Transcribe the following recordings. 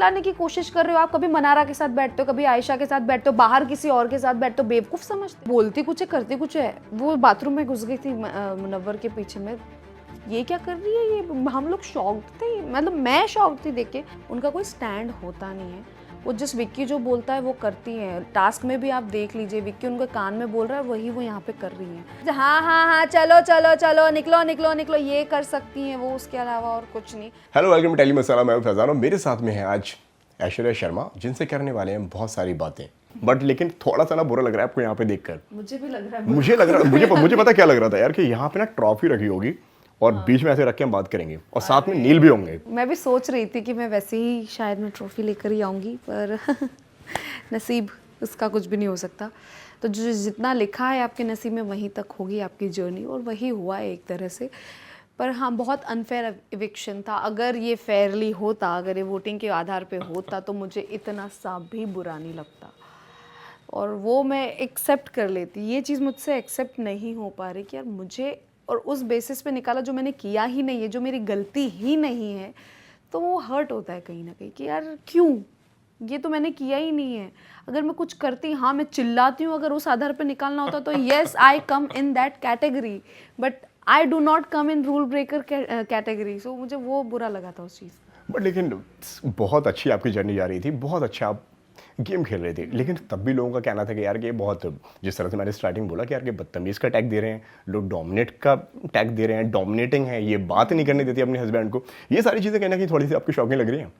लाने की कोशिश कर रहे हो आप। कभी मनारा के साथ बैठते हो, कभी आयशा के साथ बैठते हो, बाहर किसी और के साथ बैठते हो, बेवकूफ़ समझते। बोलती कुछ है करती कुछ है। वो बाथरूम में घुस गई थी मुनव्वर के पीछे में, ये क्या कर रही है ये। हम लोग शॉक्ड थे, मतलब मैं शॉक्ड थी देख के। उनका कोई स्टैंड होता नहीं है, वो जिस विक्की जो बोलता है वो करती हैं। टास्क में भी आप देख लीजिए, विक्की उनके कान में बोल रहा है वही वो यहाँ पे कर रही हैं। हाँ हाँ हाँ चलो चलो चलो निकलो निकलो निकलो, ये कर सकती हैं वो, उसके अलावा और कुछ नहीं। हेलो वेलकम टू टेली मसाला, मैं फैजान और मेरे साथ में है आज ऐश्वर्या शर्मा, जिनसे करने वाले हैं बहुत सारी बातें। बट लेकिन थोड़ा सा ना बुरा लग रहा है आपको यहाँ पे देखकर। मुझे भी लग रहा है, मुझे पता क्या लग रहा था यार, कि यहाँ पे ना ट्रॉफी रखी होगी और बीच में ऐसे रख के हम बात करेंगे और साथ में नील भी होंगे। मैं भी सोच रही थी कि मैं वैसे ही शायद मैं ट्रॉफी लेकर ही आऊँगी, पर नसीब उसका कुछ भी नहीं हो सकता। तो जो जितना लिखा है आपके नसीब में वहीं तक होगी आपकी जर्नी, और वही हुआ है एक तरह से। पर हाँ, बहुत अनफेयर इविक्शन था। अगर ये फेयरली होता, अगर ये वोटिंग के आधार पे होता, तो मुझे इतना सा भी बुरा नहीं लगता और वो मैं एक्सेप्ट कर लेती। ये चीज़ मुझसे एक्सेप्ट नहीं हो पा रही कि यार मुझे, और उस बेसिस पे निकाला जो मैंने किया ही नहीं है, जो मेरी गलती ही नहीं है, तो वो हर्ट होता है कहीं ना कहीं कि यार क्यों, ये तो मैंने किया ही नहीं है। अगर मैं कुछ करती, हाँ मैं चिल्लाती हूँ, अगर उस आधार पर निकालना होता तो yes I come in that category, but I do not come in rule breaker category. So मुझे वो बुरा लगा था उस चीज़। बट लेकिन बहुत अच्छी आपकी जर्नी जा रही थी, बहुत अच्छा आप गेम खेल रहे थे, लेकिन तब भी लोगों का कहना था कि यार ये बहुत, जिस तरह से मैंने स्टार्टिंग बोला कि यार ये बदतमीज़ का टैग दे रहे हैं लोग, डोमिनेट का टैग दे रहे हैं, डोमिनेटिंग है, ये बात नहीं करने देती अपने हस्बैंड को। ये सारी चीज़ें कहना कि थोड़ी सी आपकी शॉकिंग लग रही हैं?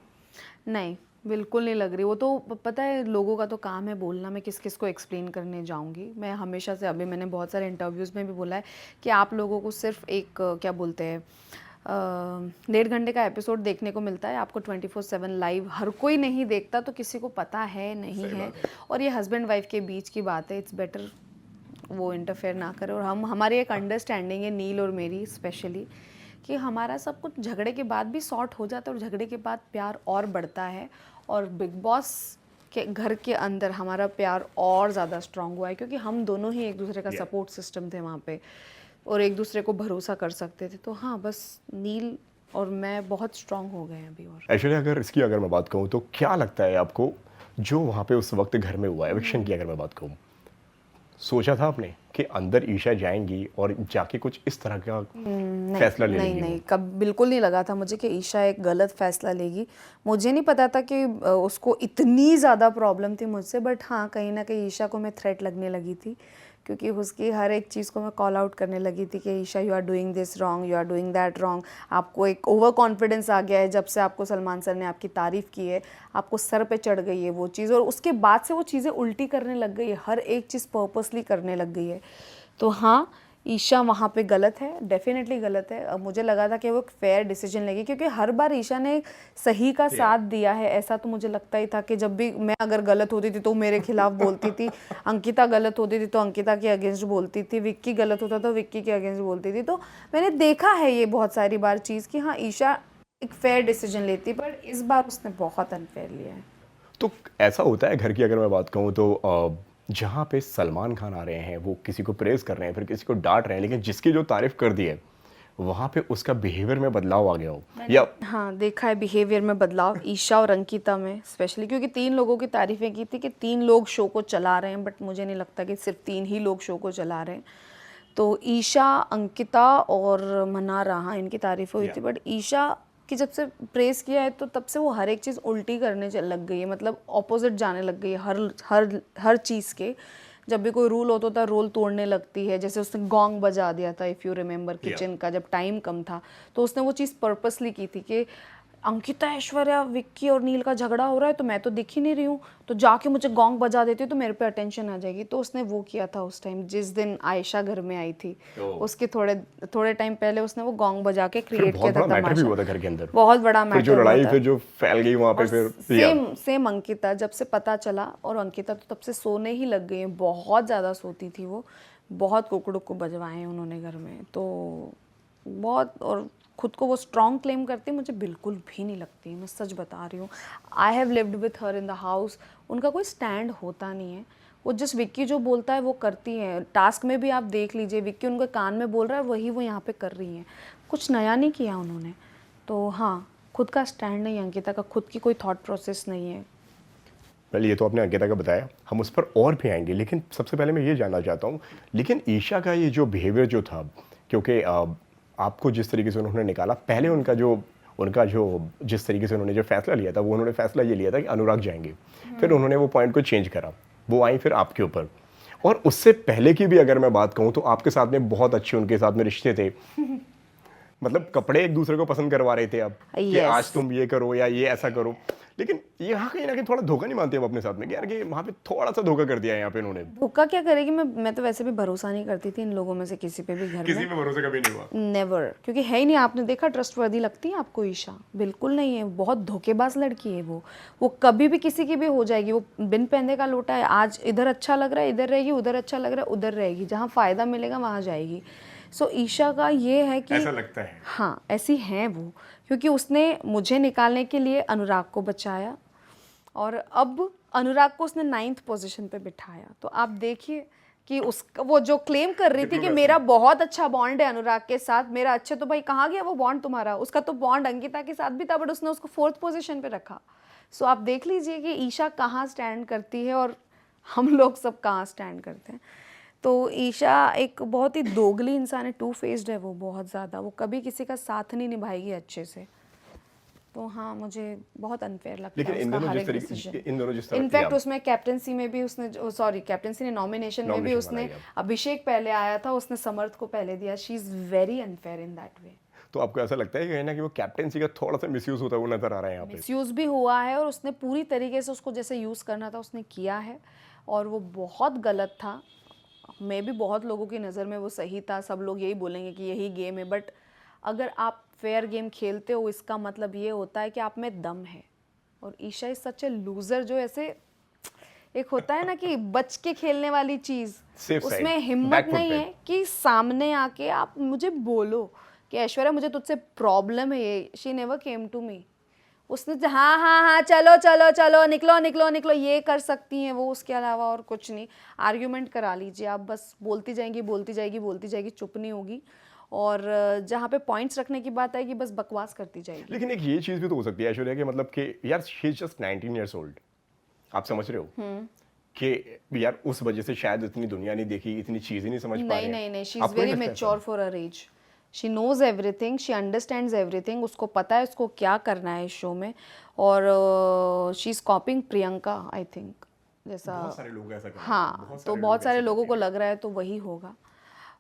नहीं, बिल्कुल नहीं लग रही। वो तो पता है लोगों का तो काम है बोलना, मैं किस किस को एक्सप्लेन करने जाऊंगी। मैं हमेशा से, अभी मैंने बहुत सारे इंटरव्यूज़ में भी बोला है कि आप लोगों को सिर्फ एक क्या बोलते हैं 1.5 घंटे का एपिसोड देखने को मिलता है, आपको 24/7 लाइव हर कोई नहीं देखता, तो किसी को पता है नहीं है। और ये हस्बैंड वाइफ के बीच की बात है, इट्स बेटर वो इंटरफेयर ना करे। और हमारी एक अंडरस्टैंडिंग है, नील और मेरी स्पेशली, कि हमारा सब कुछ झगड़े के बाद भी सॉर्ट हो जाता है, और झगड़े के बाद प्यार और बढ़ता है। और बिग बॉस के घर के अंदर हमारा प्यार और ज़्यादा स्ट्रांग हुआ है, क्योंकि हम दोनों ही एक दूसरे का सपोर्ट सिस्टम थे वहाँ पे, और एक दूसरे को भरोसा कर सकते थे। तो हाँ, बस नील और मैं बहुत स्ट्रांग हो गए हैं अभी। और एक्चुअली अगर मैं बात कहूँ तो क्या लगता है आपको, जो वहाँ पे उस वक्त घर में हुआ एविक्शन की अगर मैं बात कहूँ, सोचा था आपने कि अंदर ईशा जाएंगी और जाके कुछ इस तरह का फैसला ले लेंगी? नहीं, कब बिल्कुल नहीं लगा था मुझे कि ईशा एक गलत फैसला लेगी। मुझे नहीं पता था कि उसको इतनी ज़्यादा प्रॉब्लम थी मुझसे, बट हाँ कहीं ना कहीं ईशा को मैं थ्रेट लगने लगी थी, क्योंकि उसकी हर एक चीज़ को मैं कॉल आउट करने लगी थी कि Isha you are doing this wrong, you are doing that wrong. आपको एक ओवर कॉन्फिडेंस आ गया है, जब से आपको सलमान सर ने आपकी तारीफ़ की है, आपको सर पे चढ़ गई है वो चीज़, और उसके बाद से वो चीज़ें उल्टी करने लग गई है, हर एक चीज़ पर्पसली करने लग गई है। तो हाँ, ईशा वहाँ पे गलत है, डेफिनेटली गलत है। अब मुझे लगा था कि वो एक फेयर डिसीजन लेगी, क्योंकि हर बार ईशा ने सही का साथ दिया है, ऐसा तो मुझे लगता ही था कि जब भी मैं अगर गलत होती थी तो मेरे खिलाफ बोलती थी, अंकिता गलत होती थी तो अंकिता के अगेंस्ट बोलती थी, विक्की गलत होता तो विक्की के अगेंस्ट बोलती थी। तो मैंने देखा है ये बहुत सारी बार चीज़ कि हाँ ईशा एक फेयर डिसीजन लेती, बट इस बार उसने बहुत अनफेयर लिया है। तो ऐसा होता है घर की अगर मैं बात कहूँ तो जहाँ पे सलमान खान आ रहे हैं वो किसी को प्रेज कर रहे हैं, फिर किसी को डांट रहे हैं, लेकिन जिसकी जो तारीफ कर दी है वहाँ पे उसका बिहेवियर में बदलाव आ गया हो, या हाँ देखा है बिहेवियर में बदलाव ईशा और अंकिता में स्पेशली, क्योंकि 3 लोगों की तारीफ़ें की थी कि 3 लोग शो को चला रहे हैं, बट मुझे नहीं लगता कि सिर्फ 3 ही लोग शो को चला रहे हैं। तो ईशा, अंकिता और मनारा, हाँ इनकी तारीफ़ें हुई थी, बट ईशा की जब से प्रेस किया है तो तब से वो हर एक चीज़ उल्टी करने लग गई है, मतलब ऑपोजिट जाने लग गई है हर चीज़ के। जब भी कोई रूल होता था रूल तोड़ने लगती है, जैसे उसने गोंग बजा दिया था इफ़ यू रिमेंबर किचन का, जब टाइम कम था तो उसने वो चीज़ पर्पसली की थी कि अंकिता, ऐश्वर्या, विक्की और नील का झगड़ा हो रहा है तो मैं तो दिख ही नहीं रही हूँ, तो जाके मुझे गोंग बजा देती हूँ तो मेरे पे अटेंशन आ जाएगी। तो उसने वो किया था उस टाइम जिस दिन आयशा घर में आई थी, उसके थोड़े टाइम पहले उसने वो गोंग बजा के क्रिएट किया था मैटर भी तमाशा। हुआ था घर के अंदर, बहुत बड़ा मैटर जो लड़ाई हुआ था। फिर जो फैल गई वहाँ पे, फिर सेम अंकिता, जब से पता चला, और अंकिता तो तब से सोने ही लग गई है, बहुत ज़्यादा सोती थी वो, बहुत कुकड़ुक को बजवाए हैं उन्होंने घर में, तो बहुत। और खुद को वो स्ट्रॉन्ग क्लेम करती है, मुझे बिल्कुल भी नहीं लगती, मैं सच बता रही हूँ। I have lived with her in the house, उनका कोई स्टैंड होता नहीं है, वो जिस विक्की जो बोलता है वो करती हैं। टास्क में भी आप देख लीजिए, विक्की उनके कान में बोल रहा है वही वो यहाँ पे कर रही हैं, कुछ नया नहीं किया उन्होंने। तो हाँ, खुद का स्टैंड नहीं है अंकिता का, खुद की कोई थॉट प्रोसेस नहीं है। पहले ये तो आपने अंकिता का बताया, हम उस पर और भी आएंगे, लेकिन सबसे पहले मैं ये जानना चाहता हूँ, लेकिन ईशा का ये जो बिहेवियर जो था, क्योंकि आपको जिस तरीके से उन्होंने निकाला, पहले उनका जो जिस तरीके से उन्होंने जो फैसला लिया था, वो उन्होंने फैसला ये लिया था कि अनुराग जाएंगे, फिर उन्होंने वो पॉइंट को चेंज करा, वो आई फिर आपके ऊपर। और उससे पहले की भी अगर मैं बात कहूँ तो आपके साथ में बहुत अच्छे उनके साथ में रिश्ते थे, मतलब कपड़े एक दूसरे को पसंद करवा रहे थे आप कि Yes. आज तुम ये करो या ये ऐसा करो, लेकिन यहाँ कहीं ना कहीं थोड़ा धोखा नहीं मानते अब अपने साथ में कि यार कि वहाँ पे थोड़ा सा धोखा कर दिया है यहाँ पे इन्होंने। धोखा क्या करेगी, मैं तो वैसे भी भरोसा नहीं करती थी इन लोगों में से किसी पे भी घर किसी में, पे भरोसा कभी नहीं हुआ। नेवर, क्योंकि है ही नहीं। आपने देखा ट्रस्टवर्दी लगती है आपको ईशा? बिल्कुल नहीं है, बहुत धोखेबाज लड़की है वो कभी भी किसी की भी हो जाएगी। वो बिन पहनने का लोटा है, आज इधर अच्छा लग रहा है इधर रहेगी, उधर अच्छा लग रहा है उधर रहेगी, जहाँ फ़ायदा मिलेगा वहाँ जाएगी। सो ईशा का ये है कि ऐसा लगता है, हाँ ऐसी हैं वो, क्योंकि उसने मुझे निकालने के लिए अनुराग को बचाया और अब अनुराग को उसने 9th पोजीशन पे बिठाया। तो आप देखिए कि उसका वो जो क्लेम कर रही थी कि मेरा बहुत अच्छा बॉन्ड है अनुराग के साथ, मेरा अच्छा, तो भाई कहाँ गया वो बॉन्ड तुम्हारा? उसका तो बॉन्ड अंकिता के साथ भी था, बट उसने उसको 4th पोजीशन पे रखा। सो आप देख लीजिए कि ईशा कहाँ स्टैंड करती है और हम लोग सब कहाँ स्टैंड करते हैं। तो ईशा एक बहुत ही दोगली इंसान है, टू फेस्ड है वो बहुत ज़्यादा, वो कभी किसी का साथ नहीं निभाएगी अच्छे से। तो हाँ मुझे बहुत अनफेयर लगता लेकिन है इन उसका दोनों हर जिस एक तरीके डिसीजन। इन दोनों जिस तरह इनफैक्ट उसमें कैप्टनसी में भी उसने कैप्टनसी ने नॉमिनेशन में भी Nomination उसने बनाई अभिषेक पहले आया था, उसने समर्थ को पहले दिया। She is very unfair in that way. तो आपको ऐसा लगता है कि कहीं ना कि वो कैप्टेंसी का थोड़ा सा मिसयूज होता हुआ नजर आ रहा है यहाँ पे? मिसयूज भी हुआ है और उसने पूरी तरीके से उसको जैसे यूज़ करना था उसने किया है, और वो बहुत गलत था। मैं भी बहुत लोगों की नज़र में वो सही था, सब लोग यही बोलेंगे कि यही गेम है, बट अगर आप फेयर गेम खेलते हो इसका मतलब ये होता है कि आप में दम है। और Isha is such a loser, जो ऐसे एक होता है ना कि बच के खेलने वाली चीज़, Safe side, उसमें हिम्मत back foot नहीं पे। है कि सामने आके आप मुझे बोलो कि ऐश्वर्या मुझे तुझसे प्रॉब्लम है ये। She never came to me. उसने हाँ हाँ हाँ चलो चलो चलो निकलो निकलो निकलो ये कर सकती हैं वो, उसके अलावा और कुछ नहीं। आर्ग्यूमेंट करा लीजिए आप, बस बोलती जाएंगी बोलती जाएगी बोलती जाएगी, चुप नहीं होगी। और जहाँ पे पॉइंट्स रखने की बात आएगी बस बकवास करती जाएगी। लेकिन एक ये चीज भी तो हो सकती है ऐश्वर्या कि मतलब कि यार she is just 19 years old, आप समझ रहे हो कि यार उस वजह से शायद इतनी दुनिया नहीं देखी, इतनी चीजें नहीं समझ पा रहे नहीं हैं। नहीं नहीं, शी इज़ आपको नहीं वेरी लगता mature for her age. She knows everything, she understands everything, उसको पता है उसको क्या करना है इस शो में। और she is कॉपिंग Priyanka I think, जैसा बहुत सारे लोग ऐसा कर रहे हैं, हाँ, तो बहुत सारे लोगों को लग रहा है तो वही होगा।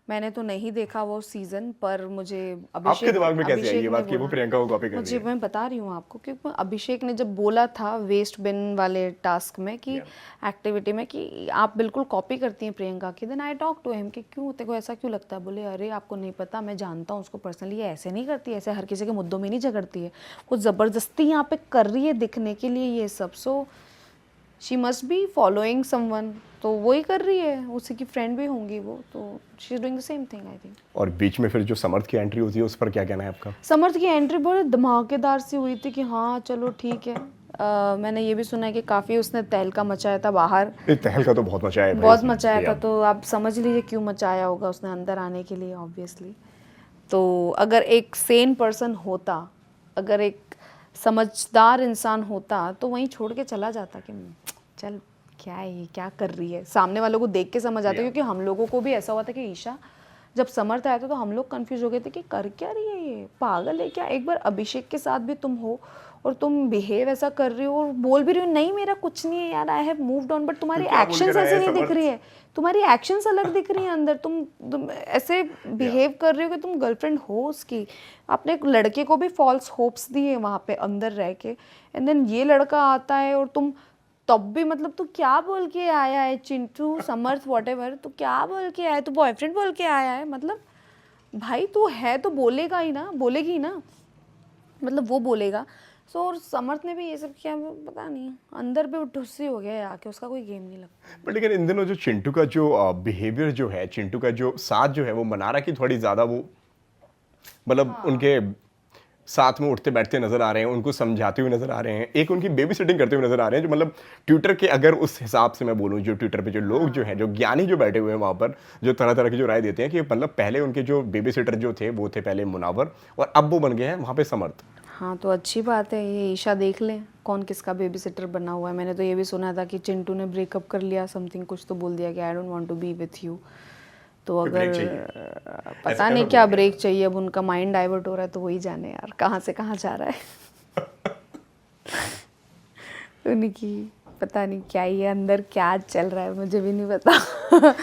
मैंने तो नहीं देखा वो सीजन, पर मुझे आपके दिमाग में कैसे आई ये ने बात कि वो बोला। प्रियंका को कॉपी कर रही मुझे है? मैं बता रही हूँ आपको, क्योंकि अभिषेक ने जब बोला था वेस्ट बिन वाले टास्क में कि एक्टिविटी में कि आप बिल्कुल कॉपी करती हैं प्रियंका की, then I talk to him कि क्यों तेरे को ऐसा क्यों लगता है? बोले अरे आपको नहीं पता, मैं जानता हूँ उसको पर्सनली, ये ऐसे नहीं करती, ऐसे हर किसी के मुद्दों में नहीं झगड़ती है, वो ज़बरदस्ती यहाँ पे कर रही है दिखने के लिए ये सब। So she must be following someone, तो वही कर रही है, उसी की फ्रेंड भी होंगी वो, तो she is doing the same thing I think. और बीच में फिर जो समर्थ की एंट्री होती है उस पर क्या कहना है आपका? समर्थ की एंट्री बहुत धमाकेदार सी हुई थी कि हाँ चलो ठीक है। मैंने ये भी सुना है कि काफ़ी उसने तहलका मचाया था बाहर, ये तहलका तो बहुत मचाया है भाई बहुत इसने। मचाया था, Yeah. तो आप समझ लीजिए क्यों मचाया होगा उसने अंदर आने के लिए ऑब्वियसली। तो अगर एक सेन पर्सन होता, अगर एक समझदार इंसान होता तो वहीं छोड़ के चला जाता कि चल क्या है ये, क्या कर रही है। सामने वालों को देख के समझ आता, क्योंकि हम लोगों को भी ऐसा हुआ था कि ईशा जब समर्थ आया था तो हम लोग कंफ्यूज हो गए थे कि कर क्या रही है ये, पागल है क्या? एक बार अभिषेक के साथ भी तुम हो और तुम बिहेव ऐसा कर रही हो और बोल भी रही हो नहीं मेरा कुछ नहीं है यार, I have moved on, but तुम्हारी क्या बोल एक्शंस कर आया ऐसे है नहीं दिख समर्थ? रही है, तुम्हारी एक्शंस अलग दिख रही हैं अंदर, तुम ऐसे बिहेव कर रही हो कि तुम गर्लफ्रेंड हो उसकी। आपने एक लड़के को भी फॉल्स होप्स दिए वहाँ पे अंदर रह के, एंड देन ये लड़का आता है और तुम तब भी मतलब तू क्या बोल के आया है चिंटू समर्थ व्हाटएवर, तू क्या बोल के आया है, तू बॉयफ्रेंड बोल के आया है, मतलब भाई तू है तो बोलेगा ही ना, बोलेगी ही ना, मतलब वो बोलेगा। सो और समर्थ ने भी ये सब किया, पता नहीं अंदर पे ठुस्सी हो गया आके, उसका कोई गेम नहीं लगता। बट लेकिन इन दिनों जो चिंटू का जो बिहेवियर जो है, चिंटू का जो साथ जो है वो मनारा की थोड़ी ज़्यादा वो मतलब उनके साथ में उठते बैठते नजर आ रहे हैं, उनको समझाते हुए नजर आ रहे हैं, एक उनकी बेबी सिटिंग करते हुए नजर आ रहे हैं, जो मतलब ट्विटर के अगर उस हिसाब से मैं बोलूँ, जो ट्विटर पे जो लोग जो हैं, जो ज्ञानी जो बैठे हुए हैं वहाँ पर, जो तरह तरह की जो राय देते हैं कि मतलब पहले उनके जो बेबी सिटर जो थे वो थे पहले मुनावर और अब वो बन गए हैं वहाँ पे समर्थ। हाँ तो अच्छी बात है, ये ईशा देख लें कौन किसका बेबी सिटर बना हुआ है। मैंने तो ये भी सुना था कि चिंटू ने ब्रेकअप कर लिया, समथिंग कुछ तो बोल दिया कि I don't want to be with you. तो कोई अगर break चाहिए। पता ऐसा नहीं कैसा क्या बोल दिया? ब्रेक चाहिए, अब उनका माइंड डाइवर्ट हो रहा है तो वही जाने यार कहाँ से कहाँ जा रहा है। उनकी पता नहीं क्या ही है अंदर, क्या चल रहा है मुझे भी नहीं पता।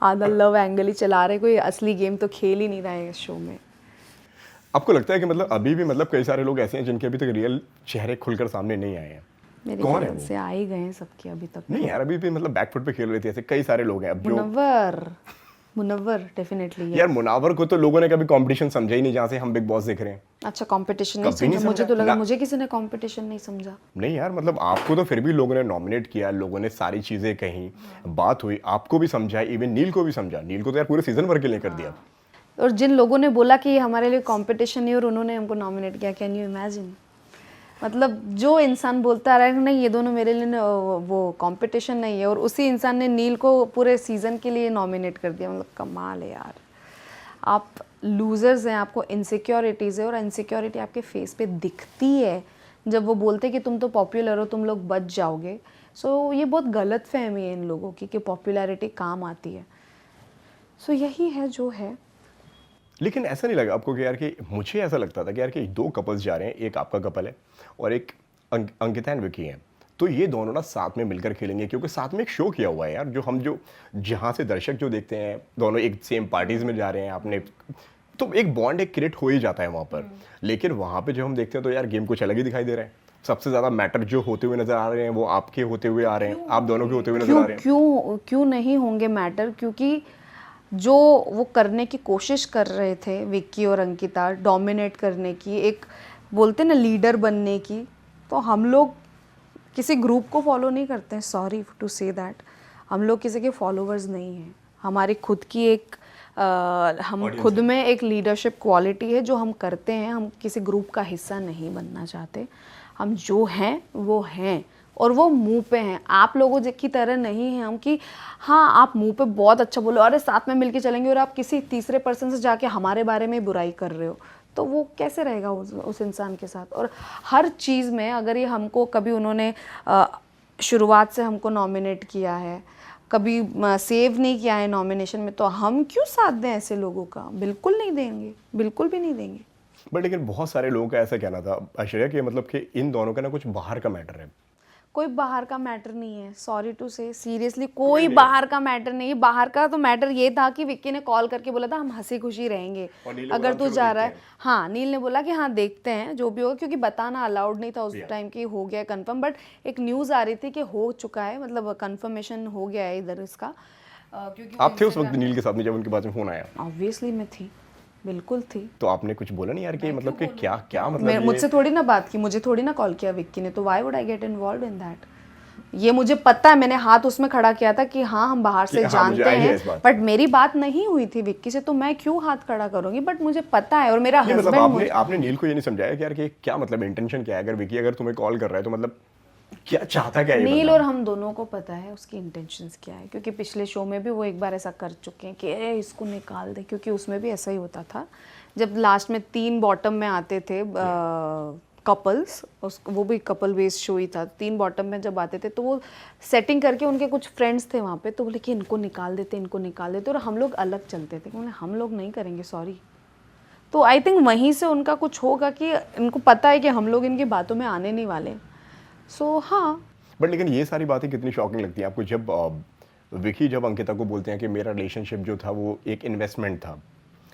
आधा लव एंगल ही चला रहे, कोई असली गेम तो खेल ही नहीं रहा है इस शो में। आपको लगता है कि मतलब अभी भी मतलब कई सारे लोग ऐसे हैं जिनके अभी तक रियल चेहरे खुलकर सामने नहीं आए हैं? मेरे कौन है ख्याल वो? से आ ही गए हैं सबके अभी तक। नहीं यार, अभी भी मतलब बैकफुट पे खेल रहे थे, ऐसे कई सारे लोग हैं अब जो। मुनव्वर डेफिनेटली यार मुनावर को तो लोगों ने कभी कंपटीशन समझा ही नहीं जहाँ से हम बिग बॉस देख रहे हैं। अच्छा कंपटीशन नहीं कभी नहीं समझा, मुझे समझा तो लगा ना। मुझे किसी ने कंपटीशन नहीं समझा। नहीं यार, मतलब आपको तो फिर भी लोगों ने नॉमिनेट किया, लोगों ने सारी चीजें कही, बात हुई, आपको भी समझा, इवन नील को भी समझा। नील को तो यार पूरे सीजन भर के लिए कर दिया। और जिन लोगों ने बोला कि ये हमारे लिए कंपटीशन नहीं और उन्होंने हमको नॉमिनेट किया, कैन यू इमेजिन। मतलब जो इंसान बोलता रहा है कि नहीं ये दोनों मेरे लिए वो कंपटीशन नहीं है, और उसी इंसान ने नील को पूरे सीजन के लिए नॉमिनेट कर दिया। मतलब कमाल है यार, आप लूजर्स हैं, आपको इनसिक्योरिटीज़ है और इनसिक्योरिटी आपके फेस पे दिखती है जब वो बोलते हैं कि तुम तो पॉपुलर हो, तुम लोग बच जाओगे। सो ये बहुत गलत फहमी है इन लोगों की कि पॉपुलैरिटी काम आती है। सो यही है जो है। लेकिन ऐसा नहीं लगा आपको कि यार कि मुझे ऐसा लगता था कि यार कि दो कपल्स जा रहे हैं, एक आपका कपल है और एक अंकिता एंड विकी है, तो ये दोनों ना साथ में मिलकर खेलेंगे क्योंकि साथ में एक शो किया हुआ है यार, जो जहाँ से दर्शक जो देखते हैं दोनों एक सेम पार्टीज में जा रहे हैं आपने, तो एक बॉन्ड एक क्रिएट हो ही जाता है वहाँ पर। लेकिन वहाँ पे जब हम देखते हैं तो यार गेम कुछ अलग ही दिखाई दे रहा है। सबसे ज़्यादा मैटर जो होते हुए नजर आ रहे हैं वो आपके होते हुए आ रहे हैं, आप दोनों के होते हुए नजर आ क्यों रहे हैं। क्यों क्यों नहीं होंगे मैटर, क्योंकि जो वो करने की कोशिश कर रहे थे विक्की और अंकिता, डोमिनेट करने की, एक बोलते ना लीडर बनने की, तो हम लोग किसी ग्रुप को फॉलो नहीं करते हैं। सॉरी टू से दैट, हम लोग किसी के फॉलोअर्स नहीं हैं। हमारी खुद की एक हम Audience खुद है। में एक लीडरशिप क्वालिटी है जो हम करते हैं। हम किसी ग्रुप का हिस्सा नहीं बनना चाहते। हम जो हैं वो हैं और वो मुंह पे हैं। आप लोगों की तरह नहीं हैं हम कि हाँ आप मुंह पे बहुत अच्छा बोलो, अरे साथ में मिलके चलेंगे, और आप किसी तीसरे पर्सन से जाके हमारे बारे में बुराई कर रहे हो, तो वो कैसे रहेगा उस इंसान के साथ। और हर चीज़ में अगर ये हमको कभी उन्होंने शुरुआत से हमको नॉमिनेट किया है, कभी सेव नहीं किया है नॉमिनेशन में, तो हम क्यों साथ दें ऐसे लोगों का। बिल्कुल नहीं देंगे, बिल्कुल भी नहीं देंगे। बट लेकिन बहुत सारे लोगों का ऐसा कहना था आश्चर्य कि मतलब कि इन दोनों का ना कुछ बाहर का मैटर है। कोई बाहर का मैटर नहीं है, सॉरी टू से, सीरियसली कोई बाहर का मैटर नहीं है। बाहर का तो मैटर ये था कि विक्की ने कॉल करके बोला था हम हंसी खुशी रहेंगे और नील ने अगर बोला तू चलो जा रहा है। देखते हैं। हाँ नील ने बोला कि हाँ देखते हैं जो भी होगा, क्योंकि बताना अलाउड नहीं था उस Yeah. टाइम की हो गया कंफर्म, बट एक न्यूज़ आ रही थी कि हो चुका है, मतलब कंफर्मेशन हो गया है इधर इसका। क्योंकि आप थे उस वक्त नील के साथ में जब उनके पास में फोन आया? ऑब्वियसली मैं थी, बिल्कुल थी। तो आपने कुछ बोला नहीं यार कि मतलब कि क्या क्या मतलब ये मुझसे थोड़ी ना बात की, मुझे थोड़ी ना कॉल किया विक्की ने, तो why would I get involve in that. ये मुझे पता है, मैंने हाथ उसमें खड़ा किया था कि हाँ हम बाहर से हाँ, मुझे जानते idea है हैं, इस बात। बट मेरी बात नहीं हुई थी विक्की से, तो मैं क्यों हाथ खड़ा करूंगी। बट मुझे पता है, और मेरा नहीं, मतलब हस्बैंड आपने नील को ये नहीं समझाया कि यार कि क्या मतलब इंटेंशन क्या है, अगर विकी अगर तुम्हें कॉल कर रहा है तो मतलब क्या चाहता क्या है ये नील बंदा? और हम दोनों को पता है उसकी इंटेंशंस क्या है, क्योंकि पिछले शो में भी वो एक बार ऐसा कर चुके हैं कि इसको निकाल दे, क्योंकि उसमें भी ऐसा ही होता था जब लास्ट में 3 बॉटम में आते थे कपल्स, वो भी कपल बेस्ड शो ही था। 3 बॉटम में जब आते थे तो वो सेटिंग करके, उनके कुछ फ्रेंड्स थे वहाँ पे, तो बोले कि इनको निकाल देते, इनको निकाल देते, और हम लोग अलग चलते थे। बोले हम लोग नहीं करेंगे, सॉरी। तो आई थिंक वहीं से उनका कुछ होगा कि इनको पता है कि हम लोग इनकी बातों में आने नहीं वाले। सो हाँ। बट लेकिन ये सारी बातें कितनी शॉकिंग लगती हैं आपको जब विकी जब अंकिता को बोलते हैं कि मेरा रिलेशनशिप जो था वो एक इन्वेस्टमेंट था,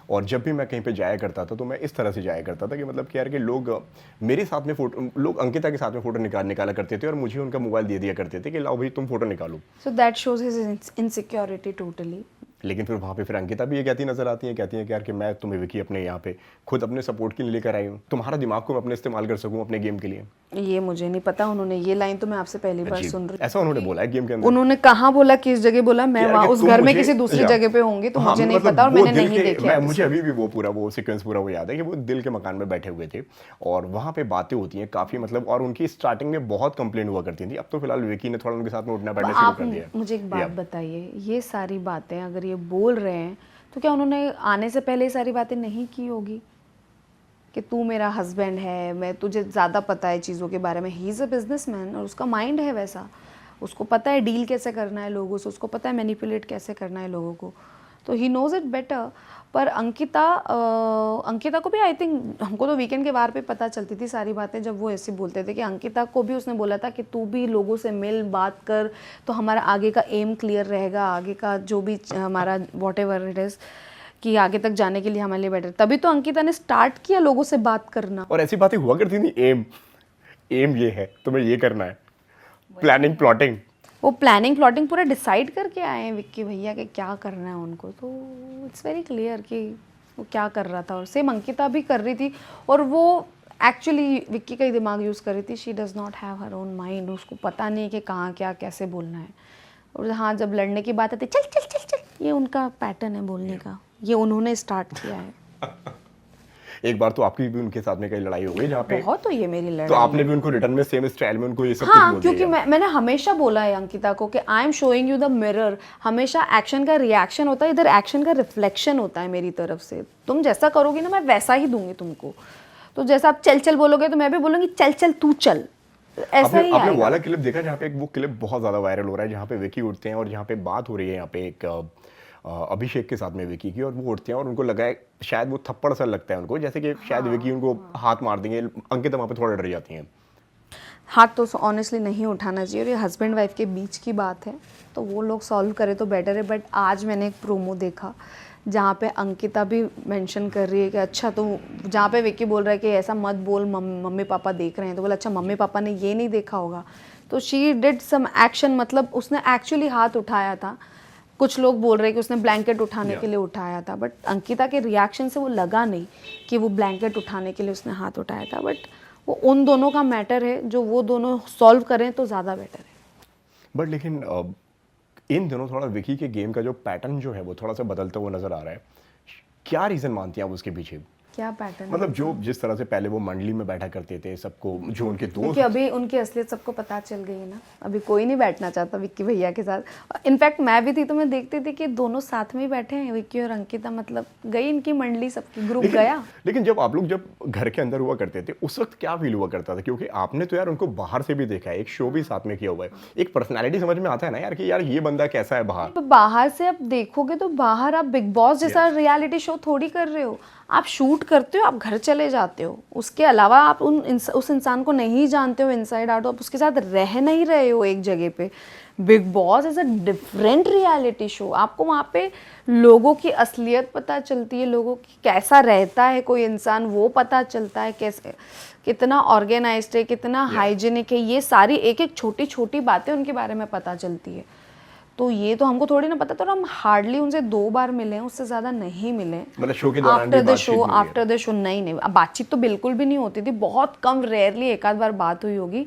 और जब भी मैं कहीं पे जाया करता था तो मैं इस तरह से जाया करता था कि मतलब कि यार कि लोग मेरे साथ में फोटो, लोग अंकिता के साथ में फोटो निकाला करते थे और मुझे उनका मोबाइल दे दिया करते थे कि लाओ भाई तुम फोटो निकालो। So that shows his insecurity totally. लेकिन फिर वहाँ पे फिर अंकिता भी ये कहती नजर आती है, कहती है कि यार कि मैं तुम्हें विकी अपने यहाँ पे खुद अपने सपोर्ट के लिए लेकर आई हूँ, तुम्हारा दिमाग को मैं अपने इस्तेमाल कर सकूँ अपने गेम के लिए। ये मुझे नहीं पता, उन्होंने ये लाइन तो मैं आपसे पहली बार अजीब। सुन रही। ऐसा उन्होंने बोला है गेम के अंदर। उन्होंने कहाँ बोला, किस जगह बोला, मैं यार वहाँ कि उस तुम घर में मुझे- किसी दूसरी या- जगह पे होंगी तो हाँ, मुझे नहीं मतलब पता, और वो मैंने दिल नहीं के- देखा मैं episode। मुझे अभी भी वो पूरा वो सीक्वेंस पूरा वो याद है कि वो दिल के मकान में बैठे हुए थे और वहाँ पे बातें होती हैं काफी, मतलब और उनकी स्टार्टिंग में बहुत कंप्लेंट हुआ करती थी। अब तो फिलहाल विकी ने थोड़ा उनके साथ में उठना बैठना शुरू आप कर दिया। मुझे एक बात या। बताइए, ये सारी बातें अगर ये बोल रहे हैं तो क्या उन्होंने आने से पहले ये सारी बातें नहीं की होगी कि तू मेरा हस्बैंड है, मैं तुझे ज़्यादा पता है चीज़ों के बारे में। ही इज़ अ बिजनेसमैन और उसका माइंड है वैसा, उसको पता है डील कैसे करना है लोगों से, उसको पता है मैनिपुलेट कैसे करना है लोगों को, तो ही नोज़ इट बेटर। पर अंकिता को भी आई थिंक, हमको तो वीकेंड के बार पे पता चलती थी सारी बातें, जब वो ऐसे बोलते थे कि अंकिता को भी उसने बोला था कि तू भी लोगों से मिल, बात कर, तो हमारा आगे का एम क्लियर रहेगा, आगे का जो भी हमारा वॉट एवर इट इज़, कि आगे तक जाने के लिए हमारे लिए बेटर। तभी तो अंकिता ने स्टार्ट किया लोगों से बात करना। और ऐसी बातें हुआ करती थी, एम ये है, तुम्हें ये करना है, प्लानिंग प्लॉटिंग। वो प्लानिंग प्लॉटिंग पूरा डिसाइड करके आए हैं विक्की भैया कि क्या करना है उनको, तो इट्स वेरी क्लियर कि वो क्या कर रहा था। और सेम अंकिता भी कर रही थी, और वो एक्चुअली विक्की का ही दिमाग यूज़ कर रही थी। She does not have her own mind, उसको पता नहीं कि कहाँ क्या कैसे बोलना है। और हाँ, जब लड़ने की बात आती चल चल चल चल, ये उनका पैटर्न है बोलने का, ये उन्होंने स्टार्ट किया है। एक बार तो आपकी भी उनके साथ में कई लड़ाई हो गई जहाँ पे, बहुत तो ये मेरी लड़ाई तो आपने भी उनको रिटर्न में सेम स्टाइल में उनको ये सब कुछ हाँ, बोल क्योंकि दिया। मैंने हमेशा बोला है अंकिता को कि I am showing you the mirror. हमेशा एक्शन का रिएक्शन होता है, इधर एक्शन का रिफ्लेक्शन होता है मेरी तरफ से। तुम जैसा करोगी ना, मैं वैसा ही दूंगी तुमको। तो जैसा आप चल चल बोलोगे तो मैं भी बोलूंगी चल चल तू चल, ऐसा ही आपने आएगा। वाला क्लिप देखा जहाँ पे वो क्लिप बहुत ज्यादा वायरल हो रहा है, जहाँ पे विकी उठते हैं और जहाँ पे बात हो रही है यहाँ पे एक अभिषेक के साथ में विकी की, और वो उठते हैं और उनको लगा है शायद वो थप्पड़ सा लगता है उनको, जैसे कि शायद विकी उनको हाथ मार देंगे। अंकिता वहाँ पे थोड़ा डर जाती हैं। हाथ तो ऑनेस्टली नहीं उठाना चाहिए, और ये हस्बैंड वाइफ के बीच की बात है, तो वो लोग सॉल्व करें तो बेटर है। बट आज मैंने एक प्रोमो देखा जहाँ पे अंकिता भी मेंशन कर रही है कि अच्छा, तो जहाँ पे विक्की बोल रहा है कि ऐसा मत बोल, मम्मी पापा देख रहे हैं, तो बोला अच्छा मम्मी पापा ने ये नहीं देखा होगा। तो शी डिड सम एक्शन, मतलब उसने एक्चुअली हाथ उठाया था। कुछ लोग बोल रहे हैं कि उसने ब्लैंकेट उठाने के लिए उठाया था, बट अंकिता के रिएक्शन से वो लगा नहीं कि वो ब्लैंकेट उठाने के लिए उसने हाथ उठाया था। बट वो उन दोनों का मैटर है, जो वो दोनों सॉल्व करें तो ज़्यादा बेटर है। बट लेकिन इन दिनों थोड़ा विकी के गेम का जो पैटर्न जो है वो थोड़ा सा बदलता हुआ नजर आ रहा है। क्या रीजन मानती हैं आप उसके पीछे? क्या पैटर्न? मतलब जो जिस तरह से पहले वो मंडली में बैठा करते थे, सबको जो उनके क्योंकि दोस्त, अभी उनकी असलियत सबको पता चल गई है ना, अभी कोई नहीं बैठना चाहता विक्की भैया के साथ। इनफैक्ट मैं भी थी तो मैं देखती थी कि दोनों साथ में ही बैठे हैं, विक्की और अंकिता। मतलब गई इनकी मंडली, सबकी ग्रुप गया। लेकिन जब आप लोग जब घर के अंदर हुआ करते थे उस वक्त क्या फील हुआ करता था? क्योंकि आपने तो यार उनको बाहर से भी देखा है, एक शो भी साथ में किया हुआ है, एक पर्सनैलिटी समझ में आता है ना यार कि यार ये बंदा कैसा है बाहर। तो बाहर से आप देखोगे तो बाहर आप बिग बॉस जैसा रियलिटी शो थोड़ी कर रहे हो। आप शूट करते हो, आप घर चले जाते हो, उसके अलावा आप उस इंसान को नहीं जानते हो इनसाइड आउट, आप उसके साथ रह नहीं रहे हो एक जगह पे। Big boss is a different reality show. आपको वहाँ पे लोगों की असलियत पता चलती है, लोगों की कैसा रहता है कोई इंसान वो पता चलता है, कैसे कितना ऑर्गेनाइज्ड है, कितना हाइजीनिक है, ये सारी एक एक छोटी छोटी बातें उनके बारे में पता चलती है। तो ये तो हमको थोड़ी ना पता, तो हम हार्डली उनसे 2 बार मिले हैं, उससे ज़्यादा नहीं मिले। मतलब शो के दौरान भी आफ्टर द शो नहीं, अब बातचीत तो बिल्कुल भी नहीं होती थी, बहुत कम, रेयरली एक आध बार बात हुई होगी।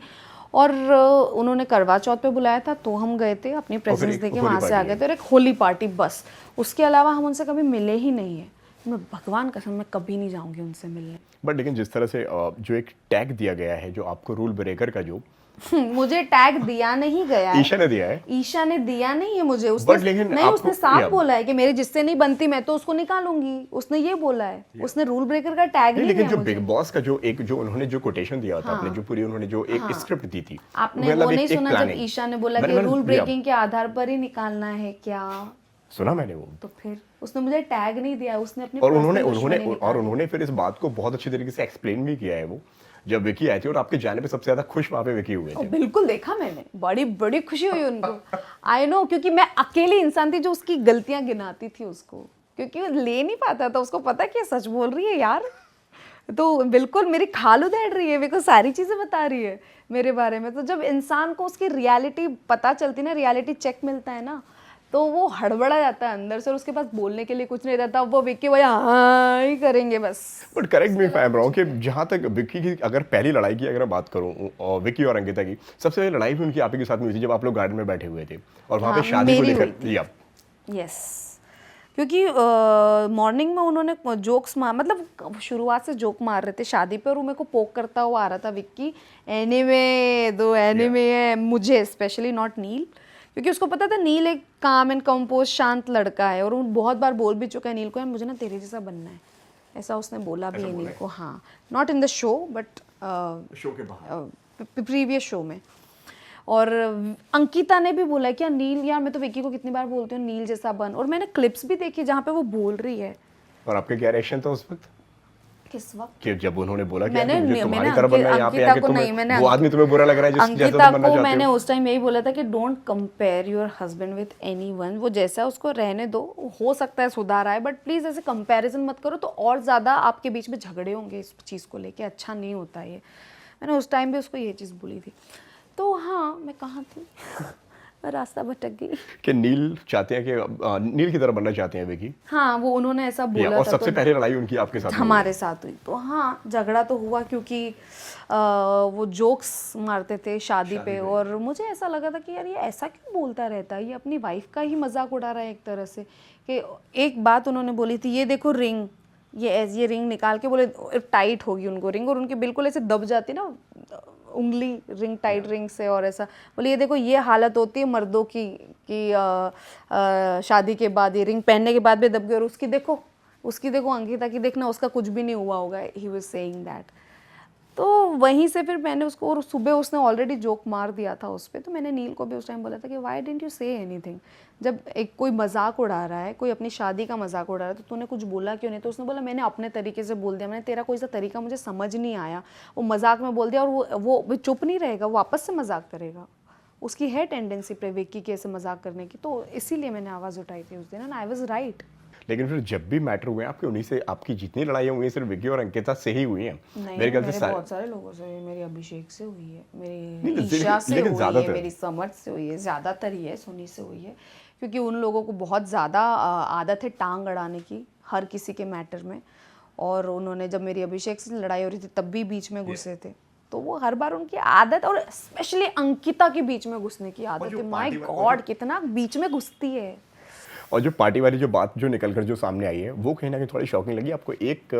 और उन्होंने करवा चौथ पे बुलाया था तो हम गए थे, अपनी प्रेजेंस देके वहाँ से आ गए थे, और एक होली पार्टी बस। उसके अलावा हम उनसे कभी मिले ही नहीं है। मैं भगवान कसम मैं कभी नहीं जाऊँगी उनसे मिलने। बट लेकिन जिस तरह से जो एक टैग दिया गया है, जो आपको रूल ब्रेकर का जो मुझे टैग दिया नहीं गया है। ईशा ने दिया है। ईशा ने दिया नहीं है मुझे, But लेकिन नहीं, आपको- उसने साफ या- बोला है कि मेरे जिससे नहीं बनती मैं तो उसको निकालूंगी, उसने ये बोला है। उसने रूल ब्रेकर का टैग नहीं लेकिन दिया जो मुझे। बिग बॉस का जो उन्होंने जो कोटेशन दिया था, अपने जो पूरी उन्होंने जो एक स्क्रिप्ट दी थी, आपने मतलब वो नहीं एक सुना जब planning। ईशा ने बोला कि मैंने रूल दिया। ब्रेकिंग के आधार पर ही निकालना है क्या? सुना मैंने वो। तो फिर उसने मुझे टैग नहीं दिया, उसने अपनी और उन्होंने personal उन्होंने दुश्मनी और निकाली। उन्होंने फिर इस बात को बहुत अच्छी तरीके से एक्सप्लेन भी किया है वो, जब विकी आए थे, और आपके जाने पे सबसे ज्यादा खुश वहां पे विकी हुए थे। बिल्कुल देखा मैंने, बड़ी बड़ी खुशी हुई उनको। आई नो, क्योंकि मैं अकेली इंसान थी जो उसकी गलतियां गिनाती थी उसको, क्योंकि वो ले नहीं पाता था। उसको पता कि ये सच बोल रही है यार, तो बिल्कुल मेरी खाल उधेड़ रही है, मेरे को सारी चीज़ें बता रही है मेरे बारे में। तो जब इंसान को उसकी रियलिटी पता चलती ना, रियलिटी चेक मिलता है ना, तो वो हड़बड़ा जाता है अंदर से, और उसके पास बोलने के लिए कुछ नहीं रहता। वो विक्की भैया हाँ ही करेंगे बस। But correct me if I am wrong कि जहां तक विक्की की अगर पहली लड़ाई की अगर मैं बात करूं, और विक्की और अंकिता की सबसे पहली लड़ाई भी उनकी आप ही के साथ में हुई थी, जब आप लोग गार्डन में बैठे हुए थे और वहां पे शादी को लेकर। यस, क्योंकि मॉर्निंग में उन्होंने जोक्स मार, मतलब शुरुआत से जोक मार रहे थे शादी पे, और वो मेरे को पोक करता हुआ आ रहा था विक्की, एनीवे दो एनीवे है मुझे स्पेशली, नॉट नील, क्योंकि उसको पता था नील एक काम एंड कंपोज शांत लड़का है, और वो बहुत बार बोल भी चुका है नील को, मुझे ना तेरे जैसा बनना है, ऐसा उसने बोला भी है नील को, हाँ, not in the show but show के बाहर प्रीवियस शो में। और अंकिता ने भी बोला कि यार नील, यार मैं तो विक्की को कितनी बार बोलती हूँ नील जैसा बन, और मैंने क्लिप्स भी देखी जहाँ पे वो बोल रही है। और आपका क्या रिएक्शन था उस वक्त किस वक्त? कि जब उन्होंने बोला कि मैंने यार मुझे तुम्हारी तरह अंकिता बनना है, यहाँ पे आके को नहीं, तुम्हें वो आदमी तुम्हें बुरा लग रहा है जिस जैसा अंकिता तुम बनना को चाहते मैंने हो। उस टाइम यही बोला था कि don't compare your husband with anyone, वो जैसा है उसको रहने दो, हो सकता है सुधार आए, बट प्लीज ऐसे कंपैरिजन मत करो, तो और ज्यादा आपके बीच में झगड़े होंगे इस चीज को लेके, अच्छा नहीं होता ये। मैंने उस टाइम भी उसको ये चीज बोली थी। तो हाँ, मैं कहाँ थी मैं रास्ता भटक गई। कि नील चाहते हैं कि नील की तरह बनना चाहते हैं विकी। हाँ, वो उन्होंने ऐसा बोला और था। सबसे तो पहले लड़ाई उनकी आपके साथ हमारे साथ हुई। तो हाँ, झगड़ा तो हुआ क्योंकि वो जोक्स मारते थे शादी पे, और मुझे ऐसा लगा था कि यार ये ऐसा क्यों बोलता रहता है, ये अपनी वाइफ का ही मजाक उड़ा रहा है एक तरह से। कि एक बात उन्होंने बोली थी, ये देखो रिंग, ये रिंग निकाल के बोले टाइट होगी उनको रिंग, और उनकी बिल्कुल ऐसे दब जाती ना उंगली रिंग, टाइट रिंग से, और ऐसा बोले ये देखो ये हालत होती है मर्दों की कि शादी के बाद ये रिंग पहनने के बाद भी दब गई, और उसकी देखो अंकिता की देखना, उसका कुछ भी नहीं हुआ होगा। He was saying that. तो वहीं से फिर मैंने उसको, और सुबह उसने ऑलरेडी जोक मार दिया था उस पर, तो मैंने नील को भी उस टाइम बोला था कि why didn't you say anything, जब एक कोई मजाक उड़ा रहा है, कोई अपनी शादी का मजाक उड़ा रहा है, तो तूने कुछ बोला क्यों नहीं? तो उसने बोला मैंने अपने तरीके से बोल दिया, मैंने तेरा कोई सा तरीका मुझे समझ नहीं आया, वो मजाक में बोल दिया। और वो चुप नहीं रहेगा, वो वापस से मजाक करेगा, उसकी है टेंडेंसी पे विक्की के ऐसे मजाक करने की। तो इसीलिए मैंने आवाज़ उठाई थी उस दिन, एंड आई वाज राइट। लेकिन फिर जब भी मैटर हुए आपके उन्हीं से, आपकी जितनी लड़ाइयाँ हुई हैं सिर्फ विकी और अंकिता से ही हुई हैं। मेरे ख्याल से बहुत सारे लोगों से, मेरी अभिषेक से हुई है, मेरी ईशा से हुई है, मेरी समझ से हुई है, ज़्यादातर ही है सुनी से हुई है, क्योंकि उन लोगों को बहुत ज़्यादा आदत है टांग अड़ाने की हर किसी के मैटर में। और उन्होंने जब मेरी अभिषेक से लड़ाई हो रही थी तब भी बीच में घुसे थे, तो वो हर बार उनकी आदत, और स्पेशली अंकिता के बीच में घुसने की आदत है। माय गॉड, कितना बीच में घुसती है। और जो पार्टी वाली जो बात जो निकल कर जो सामने आई है वो कहीं ना कहीं थोड़ी शॉकिंग लगी आपको। एक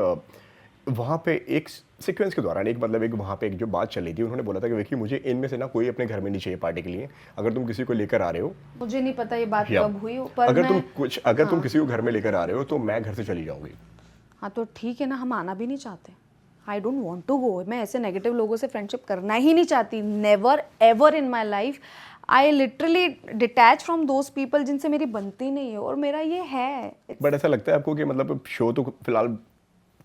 वहाँ पे एक सीक्वेंस के दौरान एक मतलब एक वहाँ पे एक जो बात चली थी, उन्होंने बोला था कि विकी मुझे इनमें से ना कोई अपने घर में नहीं चाहिए पार्टी के लिए, अगर तुम किसी को लेकर आ रहे हो। मुझे नहीं पता ये बात कब हुई, पर अगर तुम किसी को घर में लेकर आ रहे हो तो मैं घर से चली जाऊंगी। हाँ तो ठीक है ना, हम आना भी नहीं चाहते। I don't want to go. मैं ऐसे नेगेटिव लोगों से फ्रेंडशिप करना ही नहीं चाहती। Never ever in my life I literally detach from those people जिनसे मेरी बनती नहीं है, और मेरा ये है। बट ऐसा लगता है आपको कि मतलब शो तो फिलहाल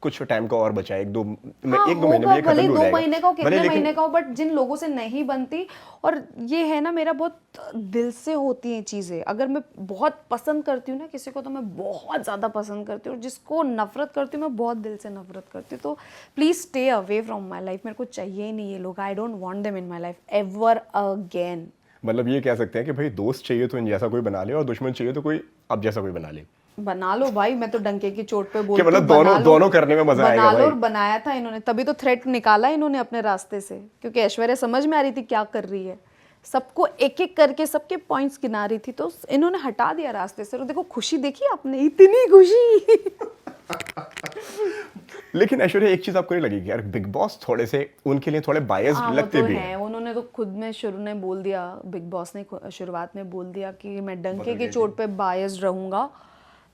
कुछ टाइम का और बचा है, एक दो महीने में ये खत्म हो जाएगा, 2 महीने का हो, कितने महीने का हो, बट जिन लोगों से नहीं बनती, और ये है ना, मेरा बहुत दिल से होती हैं चीज़ें। अगर मैं बहुत पसंद करती हूँ ना किसी को, तो मैं बहुत ज़्यादा पसंद करती हूँ, और जिसको नफरत करती हूँ मैं बहुत दिल से नफरत करती हूँ। तो please stay away from my life. मेरे को चाहिए ही नहीं ये लोग। आई don't want them in my life ever again. मतलब ये कह सकते हैं कि भाई दोस्त चाहिए तो इन जैसा कोई बना ले, और दुश्मन चाहिए तो कोई अब जैसा कोई बना ले। बना लो भाई, मैं तो डंके की चोट पे बोलती हूँ, मतलब दोनों करने में मजा आएगा बना लो। भाई। और बनाया था इन्होंने, तभी तो थ्रेट निकाला इन्होंने अपने रास्ते से, क्योंकि ऐश्वर्या समझ में आ रही थी क्या कर रही है, सबको एक एक करके सबके पॉइंट्स गिना रही थी, तो इन्होंने हटा दिया रास्ते से। और देखो खुशी देखी आपने, इतनी खुशी। लेकिन ऐश्वर्या एक चीज आपको नहीं लगेगी यार, बिग बॉस थोड़े से उनके लिए थोड़े बायस्ड लगते भी हैं। उन्होंने तो खुद में शुरू ने बोल दिया, बिग बॉस ने शुरुआत में बोल दिया कि मैं डंके की चोट पे बायस्ड रहूंगा,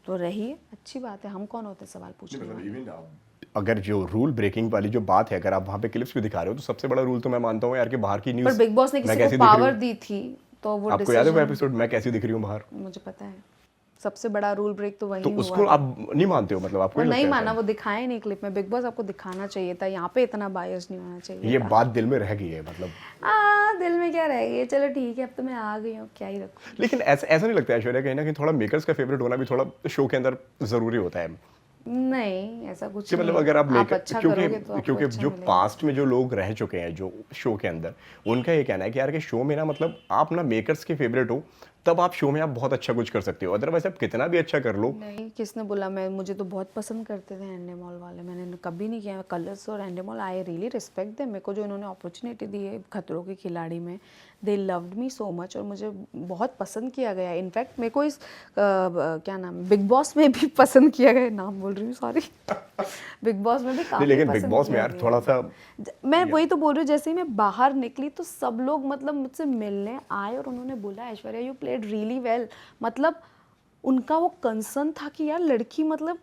तो रही अच्छी बात है। हम कौन होते सवाल पूछने वाले? अगर जो रूल ब्रेकिंग वाली जो बात है, अगर आप वहाँ पे क्लिप्स भी दिखा रहे हो, तो सबसे बड़ा रूल तो मैं मानता हूँ यार कि बाहर की न्यूज़। पर बिग बॉस ने किसी को पावर दी थी, तो वो आपको याद है वो एपिसोड मैं कैसी दिख रही हूँ बाहर? मुझे पता है। सबसे बड़ा रूल ब्रेक तो वही तो हुआ। उसको आप नहीं मानते हो? मतलब आपको नहीं माना, वो दिखाए नहीं क्लिप में। बिग बॉस आपको दिखाना चाहिए था, यहाँ पे इतना बायस नहीं होना चाहिए। ये बात दिल में रह गई है मतलब। दिल में क्या रह गई है, चलो ठीक है, अब तो मैं आ गई हूँ, क्या ही रखूँ। लेकिन ऐसा नहीं लगता है ऐश्वर्या कहीं ना कहीं थोड़ा मेकर्स का फेवरेट होना भी थोड़ा शो के अंदर जरूरी होता है? नहीं, ऐसा कुछ नहीं, मतलब नहीं। अगर आप मेकर, अच्छा करोगे तो क्योंकि अच्छा जो मिलेगा। पास्ट में जो लोग रह चुके हैं जो शो के अंदर, उनका ये कहना है कि यार के शो में ना मतलब आप ना मेकर्स के फेवरेट हो, तब आप शो में आप बहुत अच्छा कुछ कर सकते हो, अदरवाइज आप कितना भी अच्छा कर लो। नहीं, किसने बोला? मुझे तो बहुत पसंद करते थे एंडेमॉल वाले, मैंने कभी नहीं किया। कलर्स और एंडेमॉल, आई रियली रिस्पेक्ट देम। मेरे को जो इन्होंने अपॉर्चुनिटी दी है खतरों के खिलाड़ी में, they loved me so much, और मुझे बहुत पसंद किया गया। इनफैक्ट मेरे को इस क्या नाम, बिग बॉस में भी पसंद किया गया। नाम बोल रही हूँ, सॉरी। बिग बॉस में भी काफी, लेकिन बिग बॉस में यार थोड़ा सा, मैं वही तो बोल रही हूँ, जैसे ही मैं बाहर निकली तो सब लोग मतलब मुझसे मिलने आए, और उन्होंने बोला Aishwarya you played really well. मतलब उनका वो कंसर्न था कि यार लड़की मतलब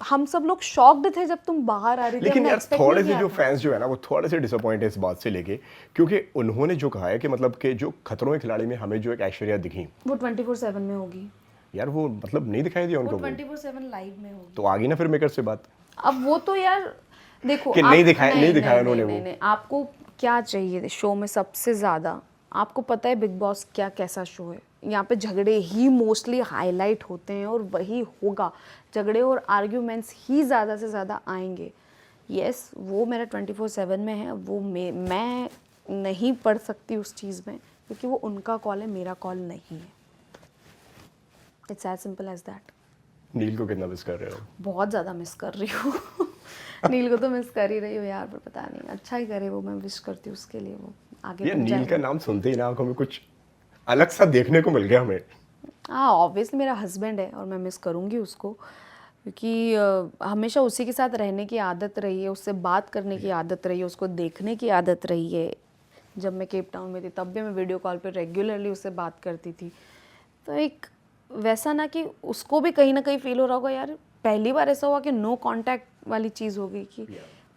हम सब लोग शॉक्ड थे जब तुम बाहर आ रही थी। लेकिन हमने यार expect थोड़े नहीं से किया जो था। फैंस जो है ना वो थोड़े से डिसअपॉइंट है इस बात से लेके, क्योंकि उन्होंने जो कहा है कि मतलब कि जो खतरों के खिलाड़ी में हमें जो एक ऐश्वर्या दिखी, वो 24/7 में होगी, यार वो मतलब नहीं दिखाई दिया वो उनको वो। 24/7 लाइव में होगी। तो आ गई ना फिर मेकर से बात अब वो तो यार देखो कि आप नहीं दिखाया, नहीं दिखाया नहीं, उन्होंने वो। नहीं, आपको क्या चाहिए शो में सबसे ज़्यादा? आपको पता है बिग बॉस क्या कैसा शो है? यहाँ पे झगड़े ही मोस्टली हाईलाइट होते हैं और वही होगा, झगड़े और आर्ग्यूमेंट्स ही ज़्यादा से ज़्यादा आएंगे। यस, वो मेरा 24/7 में है, वो मैं नहीं पढ़ सकती उस चीज़ में, क्योंकि वो उनका कॉल है, मेरा कॉल नहीं है। It's as simple as that. Neel को कितना मिस कर रहे हो? बहुत ज़्यादा मिस कर रही हूँ। नील को तो मिस कर ही रही हूँ यार, पर पता नहीं, अच्छा ही करे वो, मैं विश करती हूँ उसके लिए, वो आगे यार बन नील का जाएगा। नाम सुनते ही ना आंखों में कुछ अलग सा देखने को मिल गया हमें। हाँ, ऑब्वियसली मेरा हस्बैंड है और मैं मिस करूँगी उसको, क्योंकि हमेशा उसी के साथ रहने की आदत रही है, उससे बात करने की आदत रही है, उसको देखने की आदत रही है। जब मैं केप टाउन में थी तब भी मैं वीडियो कॉल पे रेगुलरली उससे बात करती थी। तो एक वैसा ना कि उसको भी कहीं ना कहीं फील हो रहा होगा, यार पहली बार ऐसा हुआ कि नो कांटेक्ट वाली चीज़ हो गई कि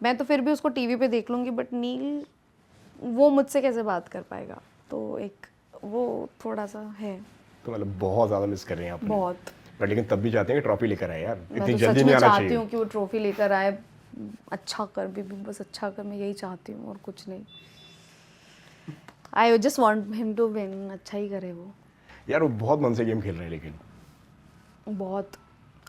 मैं तो फिर भी उसको टीवी पे देख लूँगी, बट नील वो मुझसे कैसे बात कर पाएगा? तो एक वो थोड़ा सा है। तो मतलब बहुत ज्यादा मिस कर रहे हैं आप। बहुत। पर लेकिन तब भी चाहते हैं कि ट्रॉफी लेकर आए यार, मैं इतनी तो जल्दी सच नहीं में आना चाहती चाहिए। हूँ कि वो ट्रॉफी लेकर आए, अच्छा कर भी बस अच्छा कर, मैं यही चाहती हूँ और कुछ नहीं। I just want him to win, अच्छा ही करे वो। यार वो बहुत मन से गेम खेल रहे हैं, लेकिन बहुत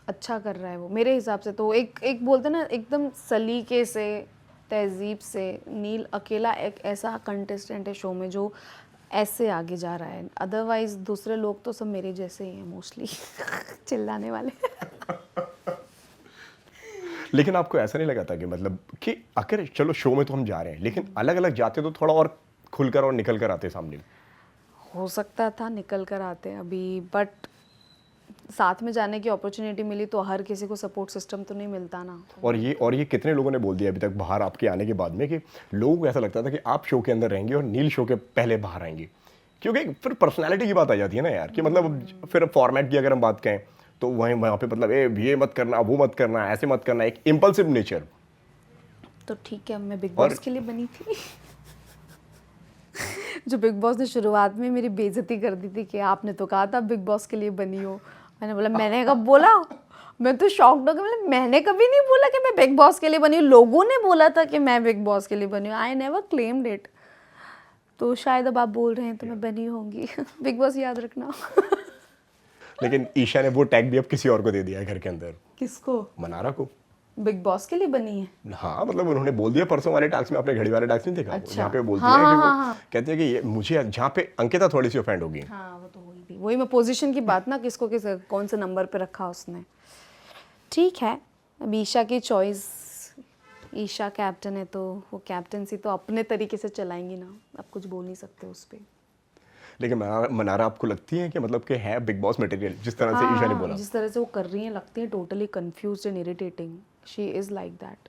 अच्छा कर रहा है वो मेरे हिसाब से। तो एक बोलते ना एकदम सलीके से, तहजीब से, नील अकेला एक ऐसा कंटेस्टेंट है शो में जो ऐसे आगे जा रहा है। अदरवाइज दूसरे लोग तो सब मेरे जैसे ही हैं मोस्टली। चिल्लाने वाले। लेकिन आपको ऐसा नहीं लगा था कि मतलब कि अगर चलो शो में तो हम जा रहे हैं, लेकिन अलग अलग जाते तो थोड़ा और खुलकर और निकल कर आते सामने? हो सकता था निकल कर आते अभी, बट साथ में जाने की अपॉर्चुनिटी मिली तो हर किसी को सपोर्ट सिस्टम तो नहीं मिलता ना। और ये कितने लोगों ने बोल दिया अभी तक बाहर आपके आने के बाद में कि लोगों को ऐसा लगता था कि आप शो के अंदर रहेंगे और नील शो के पहले बाहर आएंगे, क्योंकि फिर पर्सनालिटी की बात आ जाती है ना यार, कि मतलब फिर फॉर्मेट की अगर हम बात करें तो वहीं वहाँ पे मतलब ये मत करना, वो मत करना, ऐसे मत करना, एक इम्पल्सिव नेचर। तो ठीक है, मैं बिग और- बॉस के लिए बनी थी। जो बिग बॉस ने शुरुआत में मेरी बेइज्जती कर दी थी कि आपने तो कहा था बिग बॉस के लिए बनी हो। मैंने बोला, मैंने कब बोला? मैं तो शॉक्ड हो गई, मतलब मैंने कभी नहीं बोला कि मैं बिग बॉस के लिए बनी हूँ। लोगों ने बोला था कि मैं बिग बॉस के लिए बनी हूँ, आई नेवर क्लेम्ड इट। तो शायद अब आप बोल रहे हैं तो मैं बनी होंगी। बिग बॉस याद रखना। लेकिन ईशा ने वो टैग भी अब किसी और को दे दिया है घर के अंदर, किसको? मनारा को। बिग बॉस के लिए बनी है? हाँ मतलब उन्होंने बोल दिया परसों वाले टास्क में, आपने घड़ी वाले टास्क नहीं देखा? अच्छा। जहाँ पे बोलती हाँ, है कि हाँ, वो हाँ। कहते हैं कि ये मुझे, जहाँ पे अंकिता थोड़ी सी ऑफेंड होगी। हाँ, वो तो हुई थी। वही मैं पोजीशन की बात ना, किसको किस कौन से नंबर पे रखा उसने। ठीक है, अब ईशा की चॉइस, ईशा कैप्टन है तो वो कैप्टनसी तो अपने तरीके से चलाएंगी ना, आप कुछ बोल नहीं सकते उस पर। लेकिन मनारा आपको लगती है कि मतलब कि है बिग बॉस मटेरियल, जिस तरह से ईशा ने बोला? जिस तरह से वो कर रही हैं लगती है totally confused and irritating. She is like that,